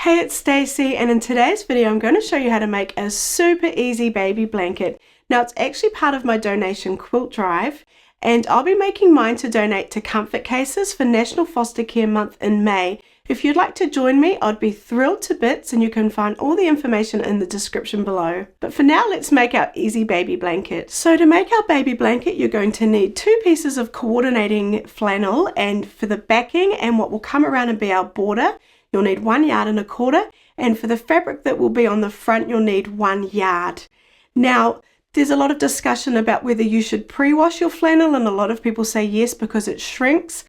Hey, it's Stacey, and in today's video I'm going to show you how to make a super easy baby blanket. Now it's actually part of my donation quilt drive, and I'll be making mine to donate to Comfort Cases for National Foster Care Month in May. If you'd like to join me, I'd be thrilled to bits, and you can find all the information in the description below. But for now, let's make our easy baby blanket. So to make our baby blanket, you're going to need 2 pieces of coordinating flannel, and for the backing and what will come around and be our border, you'll need 1 yard and a quarter, and for the fabric that will be on the front, you'll need 1 yard. Now, there's a lot of discussion about whether you should pre-wash your flannel, and a lot of people say yes because it shrinks.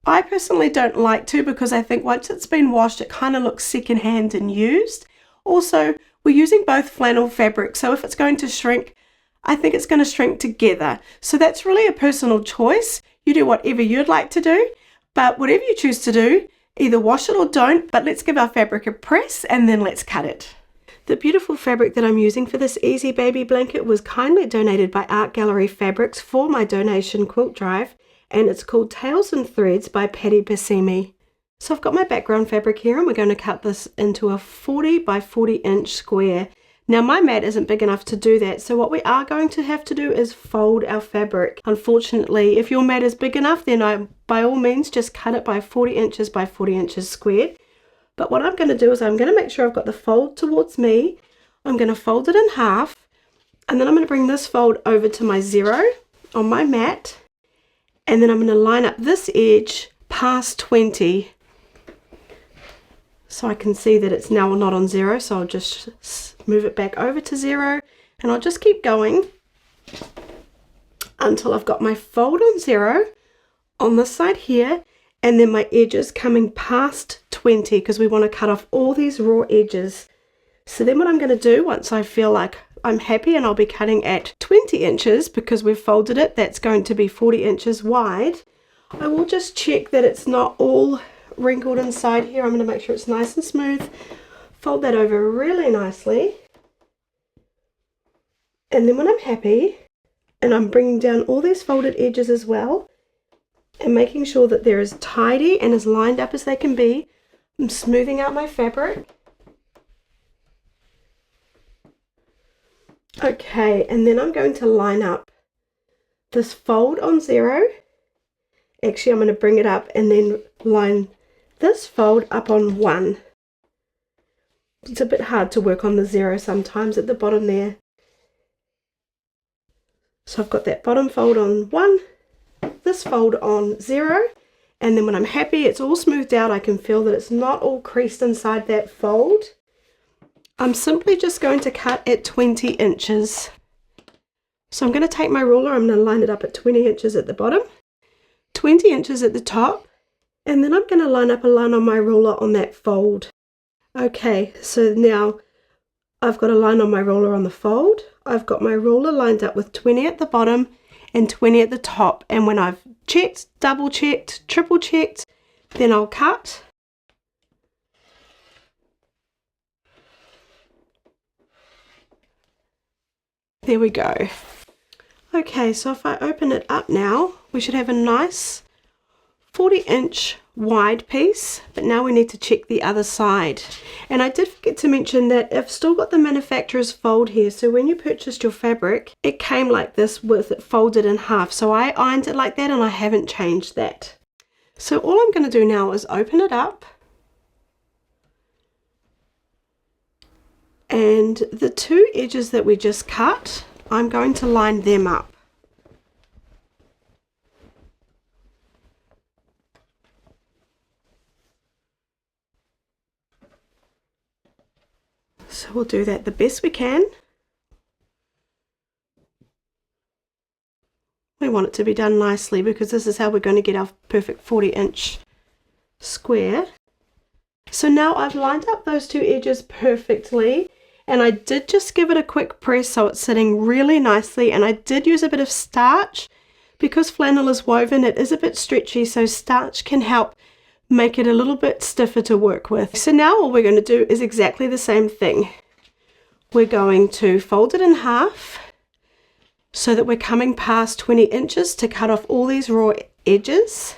I personally don't like to, because I think once it's been washed, it kind of looks secondhand and used. Also, we're using both flannel fabric, so if it's going to shrink, I think it's going to shrink together. So that's really a personal choice. You do whatever you'd like to do, but whatever you choose to do, either wash it or don't, but let's give our fabric a press and then let's cut it. The beautiful fabric that I'm using for this easy baby blanket was kindly donated by Art Gallery Fabrics for my donation quilt drive, and it's called Tails and Threads by Patty Bassimi. So I've got my background fabric here, and we're going to cut this into a 40 by 40 inch square. Now my mat isn't big enough to do that, so what we are going to have to do is fold our fabric. Unfortunately, if your mat is big enough, then by all means just cut it by 40 inches by 40 inches squared. But what I'm going to do is I'm going to make sure I've got the fold towards me. I'm going to fold it in half, and then I'm going to bring this fold over to my 0 on my mat, and then I'm going to line up this edge past 20. So I can see that it's now not on 0, so I'll just move it back over to 0, and I'll just keep going until I've got my fold on 0 on this side here, and then my edges coming past 20, because we want to cut off all these raw edges. So then what I'm going to do, once I feel like I'm happy, and I'll be cutting at 20 inches because we've folded it, that's going to be 40 inches wide, I will just check that it's not all wrinkled inside here. I'm going to make sure it's nice and smooth, fold that over really nicely, and then when I'm happy, and I'm bringing down all these folded edges as well, and making sure that they're as tidy and as lined up as they can be, I'm smoothing out my fabric. Okay, and then I'm going to line up this fold on 0. Actually, I'm going to bring it up and then line this fold up on 1. It's a bit hard to work on the 0 sometimes at the bottom there. So I've got that bottom fold on 1, this fold on 0, and then when I'm happy it's all smoothed out, I can feel that it's not all creased inside that fold, I'm simply just going to cut at 20 inches. So I'm going to take my ruler, I'm going to line it up at 20 inches at the bottom, 20 inches at the top, and then I'm going to line up a line on my ruler on that fold. Okay, so now I've got a line on my ruler on the fold, I've got my ruler lined up with 20 at the bottom and 20 at the top, and when I've checked, double checked, triple checked, then I'll cut. There we go. Okay, so if I open it up now, we should have a nice 40 inch wide piece, but now we need to check the other side. And I did forget to mention that I've still got the manufacturer's fold here, so when you purchased your fabric, it came like this with it folded in half. So I ironed it like that, and I haven't changed that. So all I'm going to do now is open it up, and the 2 edges that we just cut, I'm going to line them up. So we'll do that the best we can. We want it to be done nicely, because this is how we're going to get our perfect 40 inch square. So now I've lined up those 2 edges perfectly, and I did just give it a quick press so it's sitting really nicely, and I did use a bit of starch. Because flannel is woven, it is a bit stretchy, so starch can help make it a little bit stiffer to work with. So now all we're going to do is exactly the same thing. We're going to fold it in half so that we're coming past 20 inches to cut off all these raw edges.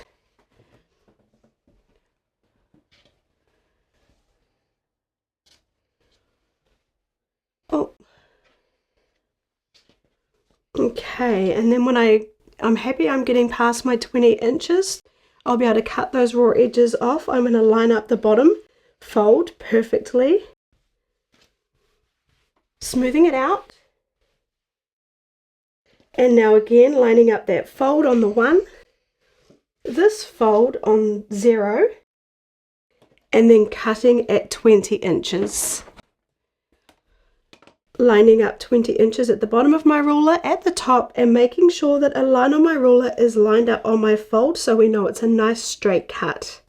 Okay, and then when I'm happy I'm getting past my 20 inches, I'll be able to cut those raw edges off. I'm going to line up the bottom fold perfectly, smoothing it out. And now again lining up that fold on the 1, this fold on 0, and then cutting at 20 inches. Lining up 20 inches at the bottom of my ruler, at the top, and making sure that a line on my ruler is lined up on my fold so we know it's a nice straight cut.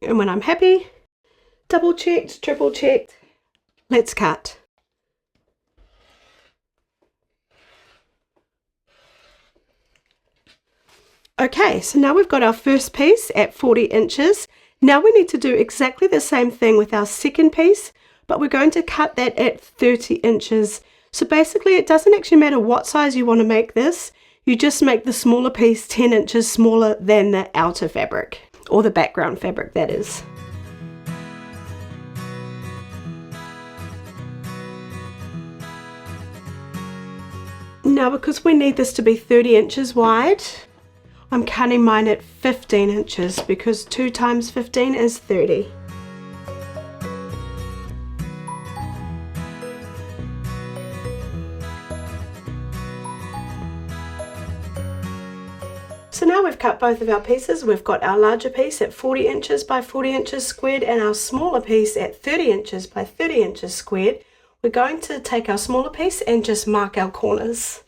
And when I'm happy, double checked, triple checked, let's cut. Okay, so now we've got our first piece at 40 inches. Now we need to do exactly the same thing with our second piece, but we're going to cut that at 30 inches. So basically it doesn't actually matter what size you want to make this, you just make the smaller piece 10 inches smaller than the outer fabric, or the background fabric that is. Now because we need this to be 30 inches wide, I'm cutting mine at 15 inches because 2 times 15 is 30. So now we've cut both of our pieces. We've got our larger piece at 40 inches by 40 inches squared and our smaller piece at 30 inches by 30 inches squared. We're going to take our smaller piece and just mark our corners.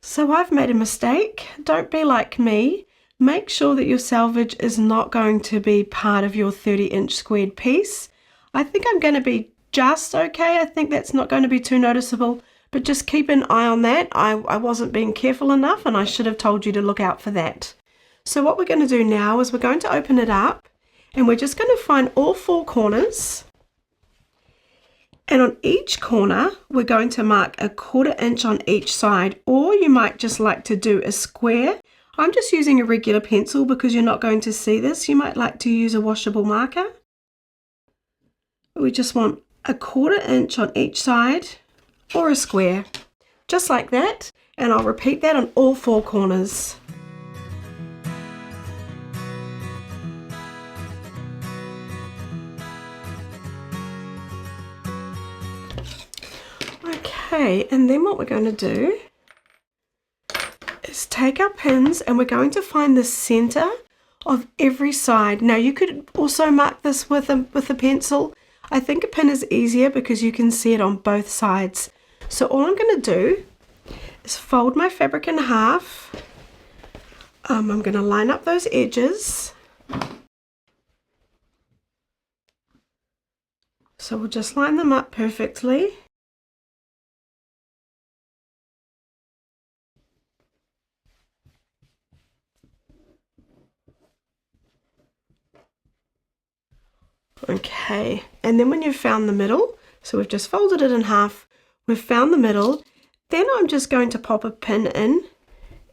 So I've made a mistake. Don't be like me. Make sure that your selvage is not going to be part of your 30-inch squared piece. I think I'm going to be just okay. I think that's not going to be too noticeable, but just keep an eye on that. I wasn't being careful enough and I should have told you to look out for that. So what we're going to do now is we're going to open it up and we're just going to find all 4 corners. And on each corner, we're going to mark a 1/4 inch on each side, or you might just like to do a square. I'm just using a regular pencil because you're not going to see this. You might like to use a washable marker. We just want a 1/4 inch on each side, or a square, just like that. And I'll repeat that on all 4 corners. Okay, and then what we're going to do is take our pins and we're going to find the center of every side. Now you could also mark this with a pencil. I think a pin is easier because you can see it on both sides. So all I'm going to do is fold my fabric in half. I'm going to line up those edges. So we'll just line them up perfectly. Okay, and then when you've found the middle, so we've just folded it in half, we've found the middle, then I'm just going to pop a pin in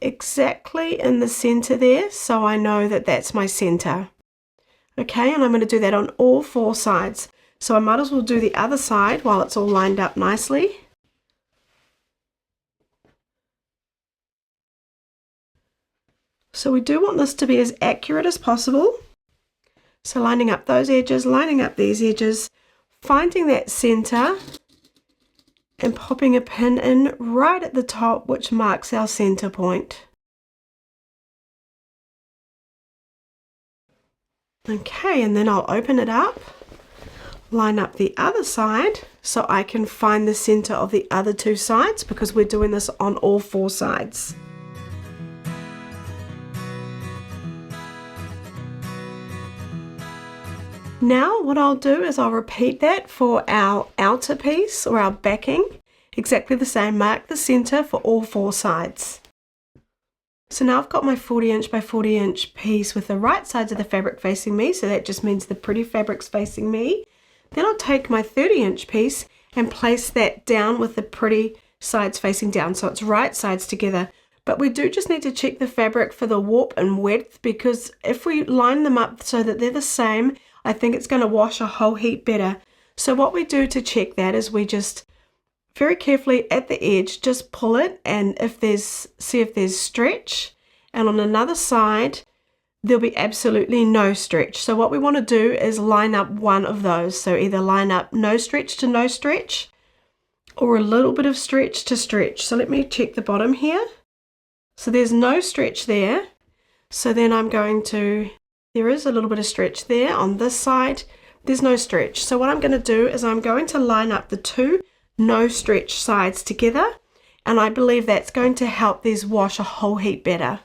exactly in the center there so I know that that's my center. Okay, and I'm going to do that on all 4 sides. So I might as well do the other side while it's all lined up nicely. So we do want this to be as accurate as possible. So lining up those edges, lining up these edges, finding that center and popping a pin in right at the top, which marks our center point. Okay, and then I'll open it up, line up the other side so I can find the center of the other 2 sides because we're doing this on all 4 sides. Now what I'll do is I'll repeat that for our outer piece or our backing, exactly the same, mark the center for all 4 sides. So now I've got my 40 inch by 40 inch piece with the right sides of the fabric facing me, so that just means the pretty fabric's facing me. Then I'll take my 30 inch piece and place that down with the pretty sides facing down, so it's right sides together. But we do just need to check the fabric for the warp and width, because if we line them up so that they're the same, I think it's going to wash a whole heap better. So what we do to check that is we just very carefully at the edge, just pull it, and see if there's stretch, and on another side there'll be absolutely no stretch. So what we want to do is line up one of those. So either line up no stretch to no stretch, or a little bit of stretch to stretch. So let me check the bottom here. So there's no stretch there. So then there is a little bit of stretch there. On this side, there's no stretch. So what I'm going to do is I'm going to line up the two no stretch sides together, and I believe that's going to help these wash a whole heap better.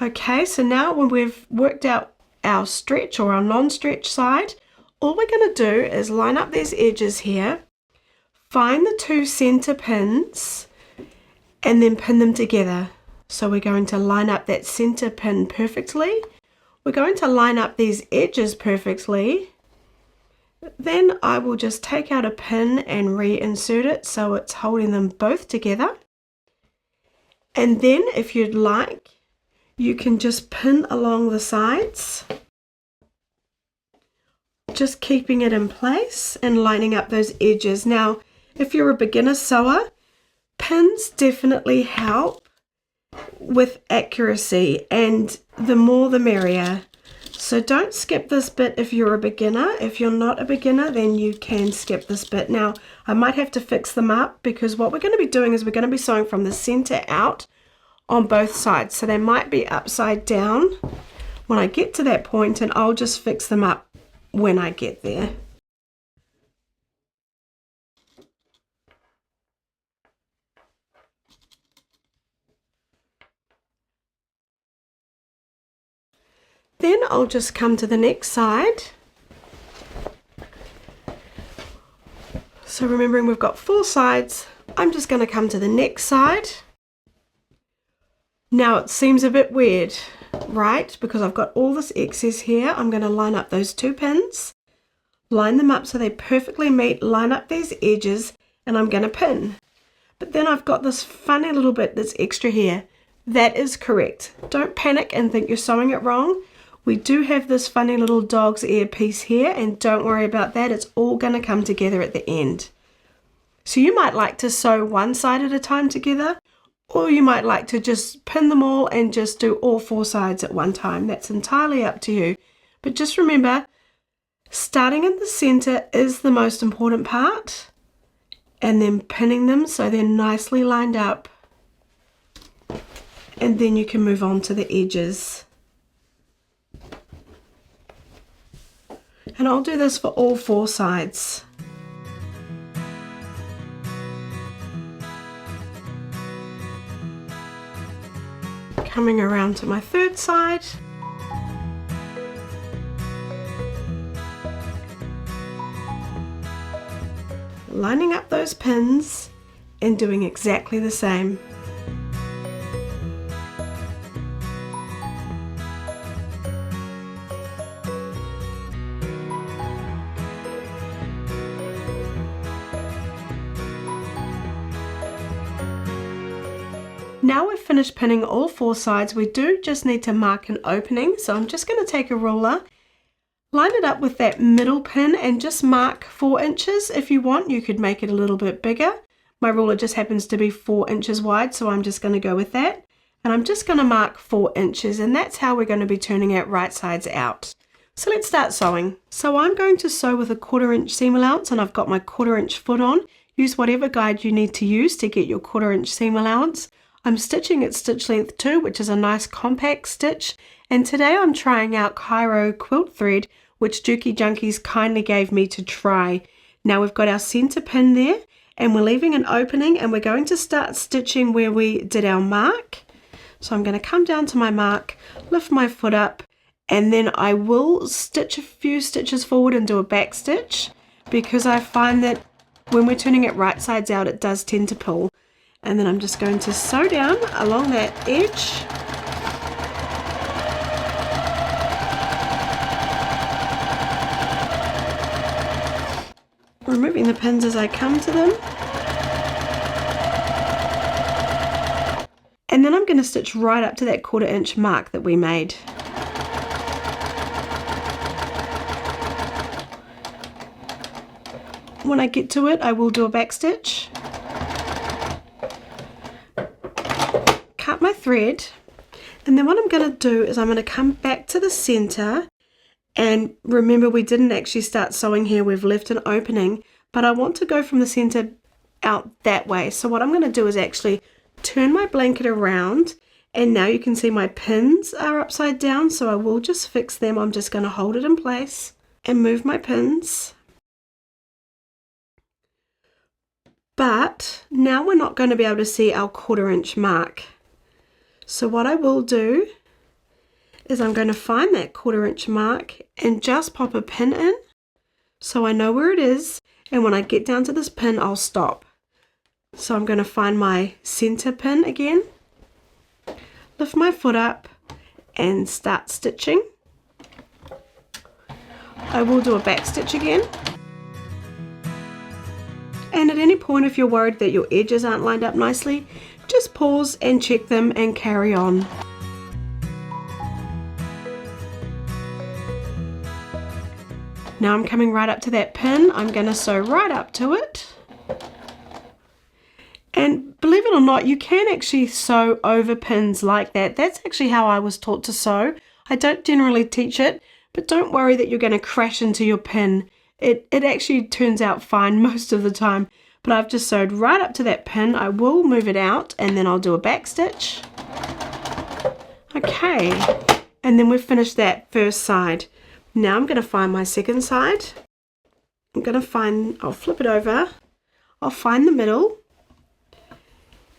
Okay, so now when we've worked out our stretch or our non-stretch side, all we're going to do is line up these edges here, find the two center pins, and then pin them together. So we're going to line up that center pin perfectly. We're going to line up these edges perfectly. Then I will just take out a pin and reinsert it so it's holding them both together. And then if you'd like, you can just pin along the sides, just keeping it in place and lining up those edges. Now, if you're a beginner sewer, pins definitely help with accuracy, and the more the merrier. So don't skip this bit if you're a beginner. If you're not a beginner, then you can skip this bit. Now, I might have to fix them up, because what we're going to be doing is we're going to be sewing from the center out on both sides, so they might be upside down when I get to that point, and I'll just fix them up when I get there. Then I'll just come to the next side. So remembering we've got 4 sides, I'm just going to come to the next side. Now it seems a bit weird, right? Because I've got all this excess here. I'm going to line up those 2 pins, line them up so they perfectly meet, line up these edges, and I'm going to pin. But then I've got this funny little bit that's extra here. That is correct. Don't panic and think you're sewing it wrong. We do have this funny little dog's ear piece here, and don't worry about that. It's all going to come together at the end. So you might like to sew one side at a time together, or you might like to just pin them all and just do all 4 sides at one time. That's entirely up to you. But just remember, starting in the center is the most important part, and then pinning them so they're nicely lined up, and then you can move on to the edges. And I'll do this for all 4 sides. Coming around to my 3rd side. Lining up those pins and doing exactly the same. Now we've finished pinning all 4 sides, we do just need to mark an opening. So I'm just going to take a ruler, line it up with that middle pin, and just mark 4 inches. If you want, you could make it a little bit bigger. My ruler just happens to be 4 inches wide, so I'm just going to go with that. And I'm just going to mark 4 inches, and that's how we're going to be turning it right sides out. So let's start sewing. So I'm going to sew with a 1/4 inch seam allowance, and I've got my 1/4 inch foot on. Use whatever guide you need to use to get your 1/4 inch seam allowance. I'm stitching at stitch length 2, which is a nice compact stitch, and today I'm trying out Cairo quilt thread, which Juki Junkies kindly gave me to try. Now we've got our center pin there, and we're leaving an opening, and we're going to start stitching where we did our mark. So I'm going to come down to my mark, lift my foot up, and then I will stitch a few stitches forward and do a back stitch, because I find that when we're turning it right sides out, it does tend to pull. And then I'm just going to sew down along that edge. Removing the pins as I come to them. And then I'm going to stitch right up to that 1/4 inch mark that we made. When I get to it, I will do a back stitch. thread, and then what I'm going to do is I'm going to come back to the center, and remember we didn't actually start sewing here, we've left an opening, but I want to go from the center out that way. So what I'm going to do is actually turn my blanket around, and now you can see my pins are upside down, so I will just fix them. I'm just going to hold it in place and move my pins. But now we're not going to be able to see our 1/4 inch mark. So what I will do is I'm going to find that 1/4 inch mark and just pop a pin in so I know where it is, and when I get down to this pin I'll stop. So I'm going to find my center pin again, lift my foot up and start stitching. I will do a back stitch again. And at any point if you're worried that your edges aren't lined up nicely, just pause and check them and carry on. Now I'm coming right up to that pin. I'm going to sew right up to it. And believe it or not, you can actually sew over pins like that. That's actually how I was taught to sew. I don't generally teach it, but don't worry that you're going to crash into your pin. It actually turns out fine most of the time, but I've just sewed right up to that pin. I will move it out and then I'll do a back stitch. Okay, and then we've finished that first side. Now I'm going to find my second side. I'll flip it over, I'll find the middle,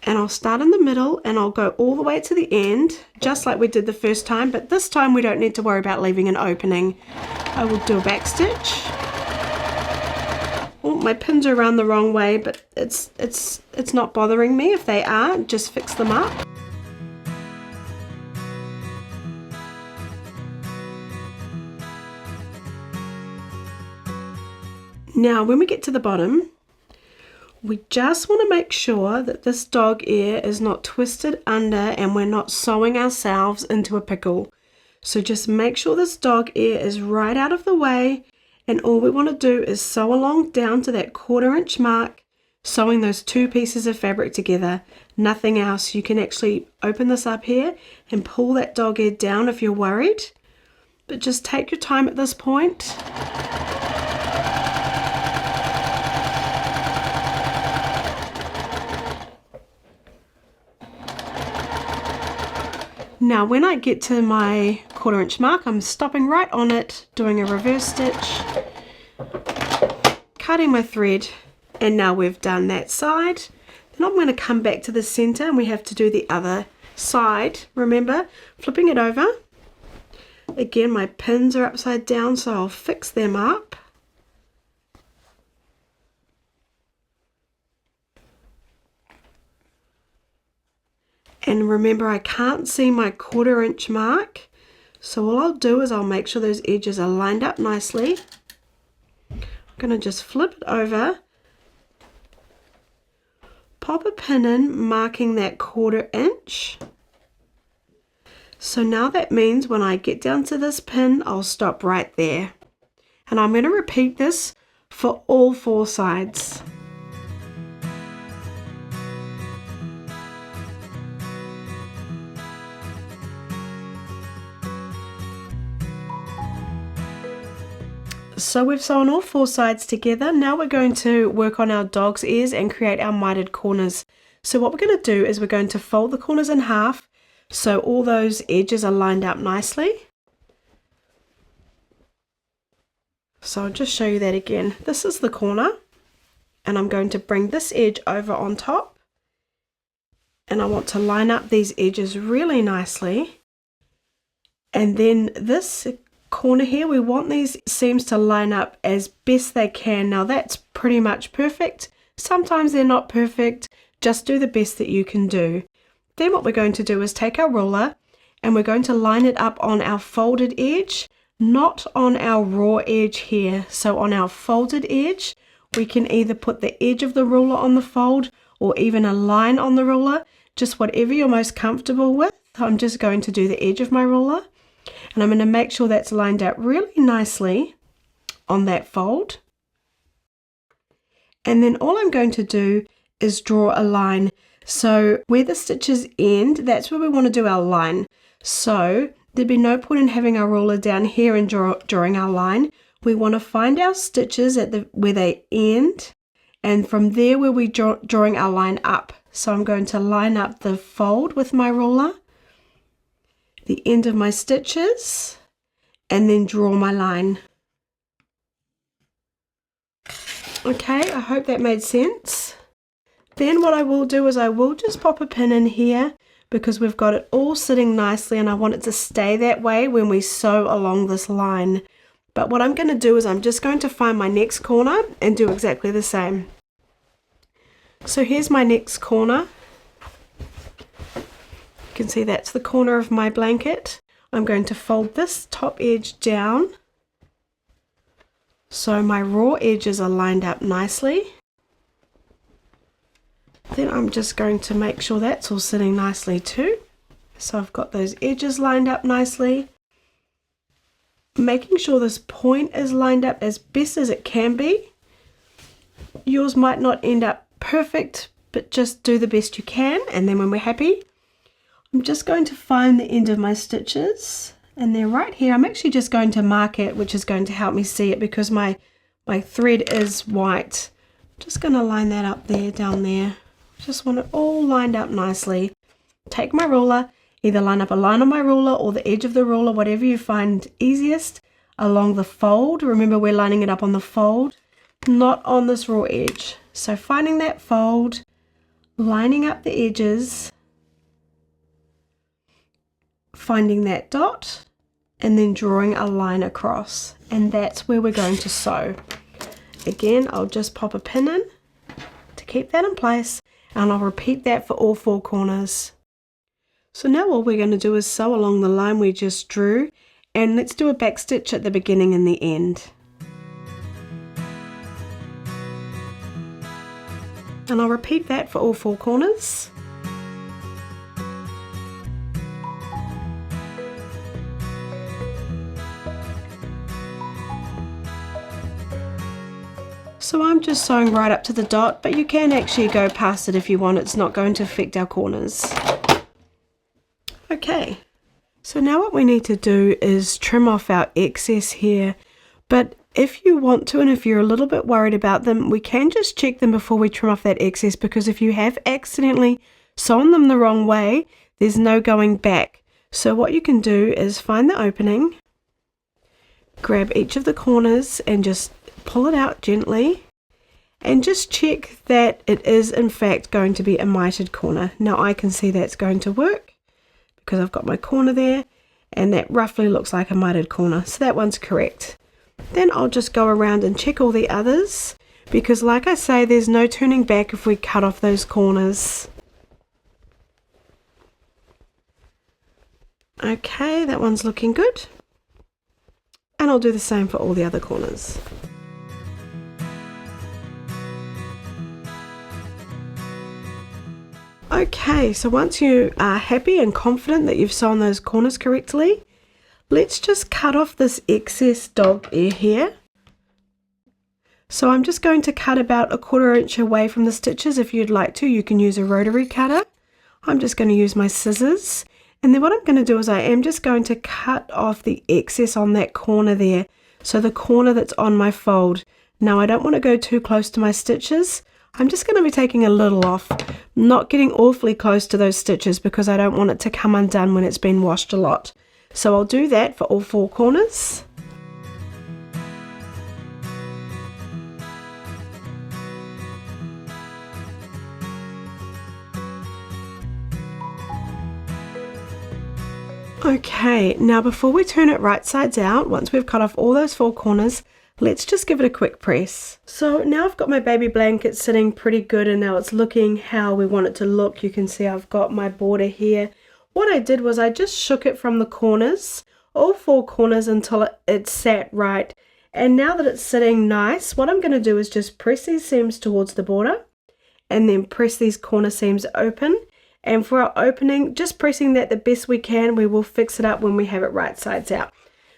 and I'll start in the middle and I'll go all the way to the end, just like we did the first time, but this time we don't need to worry about leaving an opening. I will do a back stitch. Oh, my pins are around the wrong way, but it's not bothering me if they are, just fix them up. Now when we get to the bottom, we just want to make sure that this dog ear is not twisted under and we're not sewing ourselves into a pickle. So just make sure this dog ear is right out of the way, and all we want to do is sew along down to that 1/4 inch mark, sewing those two pieces of fabric together, nothing else. You can actually open this up here and pull that dog ear down if you're worried, but just take your time at this point. Now when I get to my 1/4 inch mark, I'm stopping right on it, doing a reverse stitch, cutting my thread, and now we've done that side. Then I'm going to come back to the center and we have to do the other side. Remember, flipping it over. Again, my pins are upside down, so I'll fix them up. And remember, I can't see my 1/4 inch mark, so all I'll do is I'll make sure those edges are lined up nicely. I'm going to just flip it over, pop a pin in, marking that 1/4 inch. So now that means when I get down to this pin, I'll stop right there. And I'm going to repeat this for all 4 sides. So we've sewn all 4 sides together. Now we're going to work on our dog's ears and create our mitered corners. So what we're going to do is we're going to fold the corners in half so all those edges are lined up nicely. So I'll just show you that again. This is the corner, and I'm going to bring this edge over on top, and I want to line up these edges really nicely. And then this corner here, we want these seams to line up as best they can. Now that's pretty much perfect. Sometimes they're not perfect. Just do the best that you can do. Then what we're going to do is take our ruler and we're going to line it up on our folded edge, not on our raw edge here. So on our folded edge, we can either put the edge of the ruler on the fold or even a line on the ruler, just whatever you're most comfortable with. I'm just going to do the edge of my ruler. And I'm going to make sure that's lined up really nicely on that fold. And then all I'm going to do is draw a line. So where the stitches end, that's where we want to do our line. So there'd be no point in having our ruler down here and drawing our line. We want to find our stitches at where they end, and from there where we drawing our line up. So I'm going to line up the fold with my ruler, the end of my stitches, and then draw my line. Okay, I hope that made sense. Then what I will do is I will just pop a pin in here because we've got it all sitting nicely and I want it to stay that way when we sew along this line. But what I'm going to do is I'm just going to find my next corner and do exactly the same. So here's my next corner. You can see that's the corner of my blanket. I'm going to fold this top edge down so my raw edges are lined up nicely. Then I'm just going to make sure that's all sitting nicely too. So I've got those edges lined up nicely. Making sure this point is lined up as best as it can be. Yours might not end up perfect, but just do the best you can, and then when we're happy, I'm just going to find the end of my stitches, and they're right here. I'm actually just going to mark it, which is going to help me see it because my thread is white. I'm just going to line that up there, down there. Just want it all lined up nicely. Take my ruler, either line up a line on my ruler or the edge of the ruler, whatever you find easiest, along the fold. Remember, we're lining it up on the fold, not on this raw edge. So finding that fold, lining up the edges, finding that dot, and then drawing a line across, and that's where we're going to sew. Again, I'll just pop a pin in to keep that in place, and I'll repeat that for all 4 corners. So now all we're going to do is sew along the line we just drew, and let's do a back stitch at the beginning and the end. And I'll repeat that for all 4 corners. So I'm just sewing right up to the dot, but you can actually go past it if you want. It's not going to affect our corners. Okay, so now what we need to do is trim off our excess here, but if you want to and if you're a little bit worried about them, we can just check them before we trim off that excess, because if you have accidentally sewn them the wrong way, there's no going back. So what you can do is find the opening, grab each of the corners and just pull it out gently, and just check that it is in fact going to be a mitered corner. Now I can see that's going to work because I've got my corner there, and that roughly looks like a mitered corner, so that one's correct. Then I'll just go around and check all the others, because like I say, there's no turning back if we cut off those corners. Okay, that one's looking good, and I'll do the same for all the other corners. Okay, so once you are happy and confident that you've sewn those corners correctly, let's just cut off this excess dog ear here. So I'm just going to cut about 1/4 inch away from the stitches. If you'd like to, you can use a rotary cutter. I'm just going to use my scissors. And then what I'm going to do is I am just going to cut off the excess on that corner there. So the corner that's on my fold. Now I don't want to go too close to my stitches. I'm just going to be taking a little off, not getting awfully close to those stitches because I don't want it to come undone when it's been washed a lot. So I'll do that for all 4 corners. Okay, now before we turn it right sides out, once we've cut off all those 4 corners, let's just give it a quick press. So now I've got my baby blanket sitting pretty good, and now it's looking how we want it to look. You can see I've got my border here. What I did was I just shook it from the corners, all 4 corners, until it sat right. And now that it's sitting nice, what I'm going to do is just press these seams towards the border and then press these corner seams open. And for our opening, just pressing that the best we can, we will fix it up when we have it right sides out.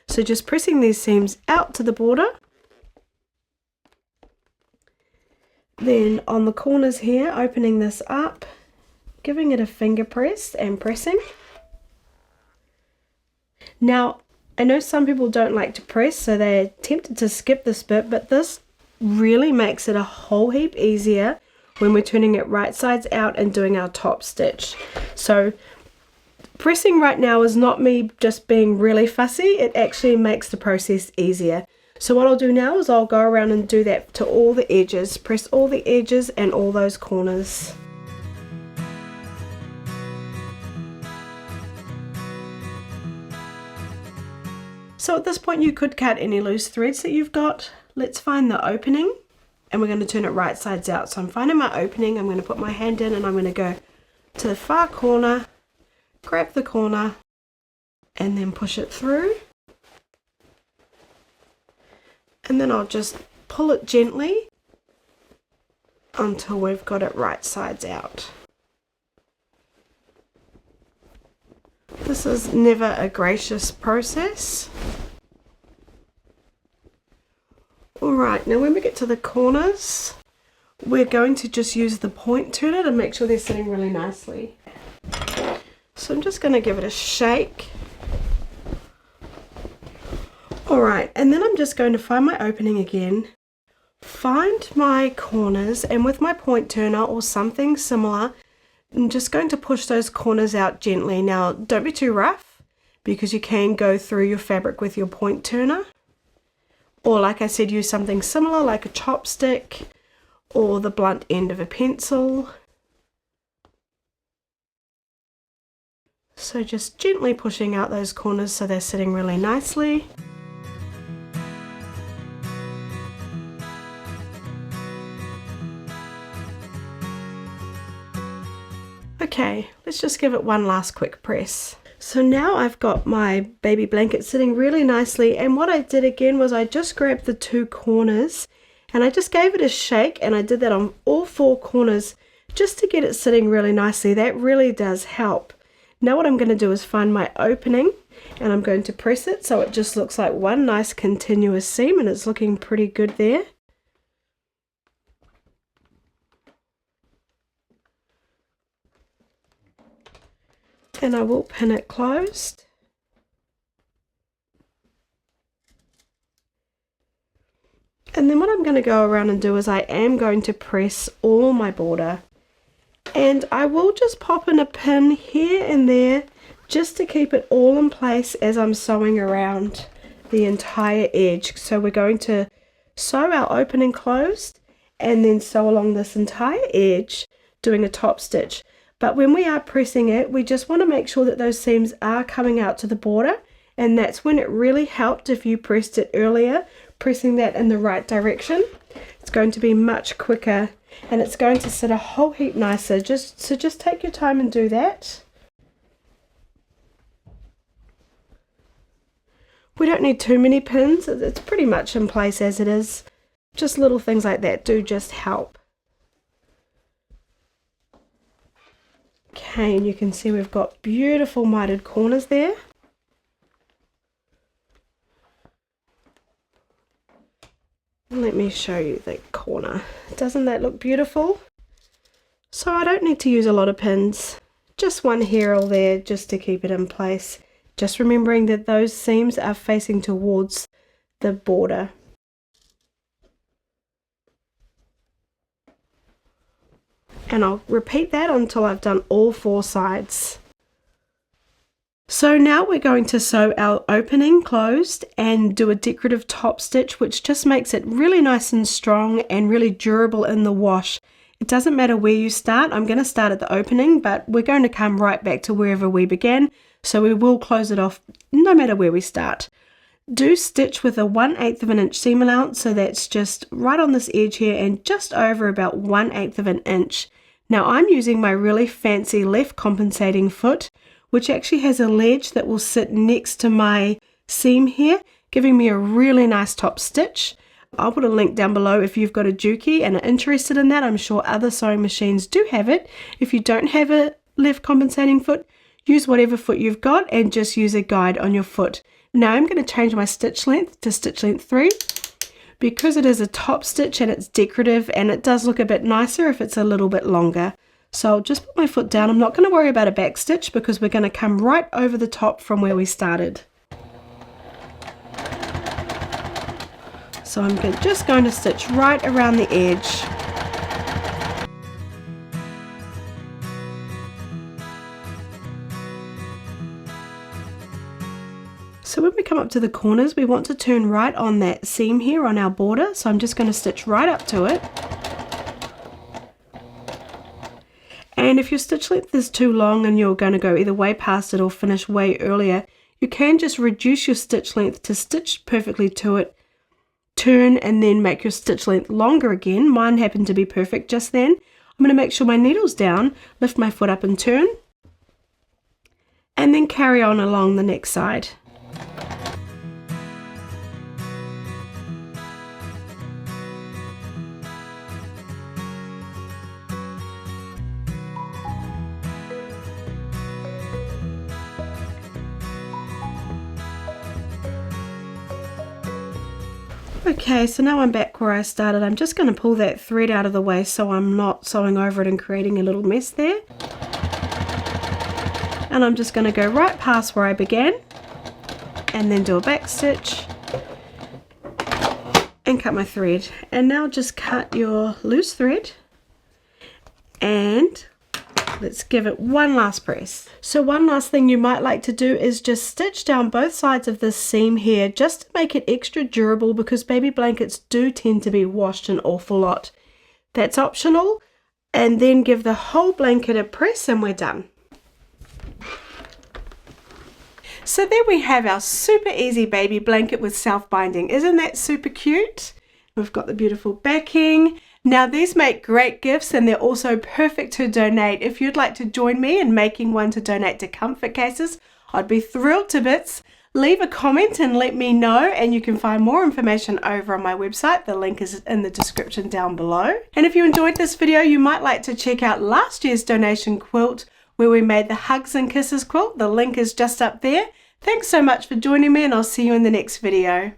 So just pressing these seams out to the border. Then on the corners here, opening this up giving it a finger press and pressing. Now, I know some people don't like to press, so they're tempted to skip this bit, but this really makes it a whole heap easier when we're turning it right sides out and doing our top stitch. So pressing right now is not me just being really fussy, it actually makes the process easier. So what I'll do now is I'll go around and do that to all the edges, press all the edges and all those corners. So at this point you could cut any loose threads that you've got. Let's find the opening and we're going to turn it right sides out. So I'm finding my opening, I'm going to put my hand in and I'm going to go to the far corner, grab the corner and then push it through. And then I'll just pull it gently until we've got it right sides out. This is never a gracious process. Alright, now when we get to the corners, we're going to just use the point turner to make sure they're sitting really nicely. So I'm just going to give it a shake. Alright, and then I'm just going to find my opening again, find my corners, and with my point turner or something similar, I'm just going to push those corners out gently. Now, don't be too rough because you can go through your fabric with your point turner. Or like I said, use something similar like a chopstick or the blunt end of a pencil. So just gently pushing out those corners so they're sitting really nicely. Okay, let's just give it one last quick press. So now I've got my baby blanket sitting really nicely, and what I did again was I just grabbed the two corners and I just gave it a shake, and I did that on all four corners just to get it sitting really nicely. That really does help. Now what I'm going to do is find my opening and I'm going to press it so it just looks like one nice continuous seam, and it's looking pretty good there. And I will pin it closed. And then what I'm going to go around and do is I am going to press all my border. And I will just pop in a pin here and there just to keep it all in place as I'm sewing around the entire edge. So we're going to sew our opening closed and then sew along this entire edge doing a top stitch. But when we are pressing it, we just want to make sure that those seams are coming out to the border, and that's when it really helped if you pressed it earlier, pressing that in the right direction. It's going to be much quicker and it's going to sit a whole heap nicer. So just take your time and do that. We don't need too many pins, it's pretty much in place as it is. Just little things like that do just help. Okay, and you can see we've got beautiful mitered corners there. Let me show you the corner. Doesn't that look beautiful? So I don't need to use a lot of pins, just one here or there just to keep it in place. Just remembering that those seams are facing towards the border. And I'll repeat that until I've done all four sides. So now we're going to sew our opening closed and do a decorative top stitch, which just makes it really nice and strong and really durable in the wash. It doesn't matter where you start. I'm going to start at the opening, but we're going to come right back to wherever we began. So we will close it off no matter where we start. Do stitch with a 1/8 of an inch seam allowance, so that's just right on this edge here and just over about 1/8 of an inch. Now I'm using my really fancy left compensating foot, which actually has a ledge that will sit next to my seam here, giving me a really nice top stitch. I'll put a link down below if you've got a Juki and are interested in that. I'm sure other sewing machines do have it. If you don't have a left compensating foot, use whatever foot you've got and just use a guide on your foot. Now I'm going to change my stitch length to stitch length 3 because it is a top stitch and it's decorative, and it does look a bit nicer if it's a little bit longer. So I'll just put my foot down. I'm not going to worry about a back stitch because we're going to come right over the top from where we started. So I'm just going to stitch right around the edge. So when we come up to the corners, we want to turn right on that seam here on our border. So I'm just going to stitch right up to it. And if your stitch length is too long and you're going to go either way past it or finish way earlier, you can just reduce your stitch length to stitch perfectly to it, turn, and then make your stitch length longer again. Mine happened to be perfect just then. I'm going to make sure my needle's down, lift my foot up and turn, and then carry on along the next side. Okay, so now I'm back where I started. I'm just going to pull that thread out of the way so I'm not sewing over it and creating a little mess there. And I'm just going to go right past where I began and then do a back stitch and cut my thread. And now just cut your loose thread and let's give it one last press. So one last thing you might like to do is just stitch down both sides of this seam here just to make it extra durable, because baby blankets do tend to be washed an awful lot. That's optional. And then give the whole blanket a press and we're done. So there we have our super easy baby blanket with self-binding. Isn't that super cute? We've got the beautiful backing. Now these make great gifts and they're also perfect to donate. If you'd like to join me in making one to donate to comfort cases, I'd be thrilled to bits. Leave a comment and let me know, and you can find more information over on my website. The link is in the description down below. And if you enjoyed this video, you might like to check out last year's donation quilt where we made the Hugs and Kisses quilt. The link is just up there. Thanks so much for joining me, and I'll see you in the next video.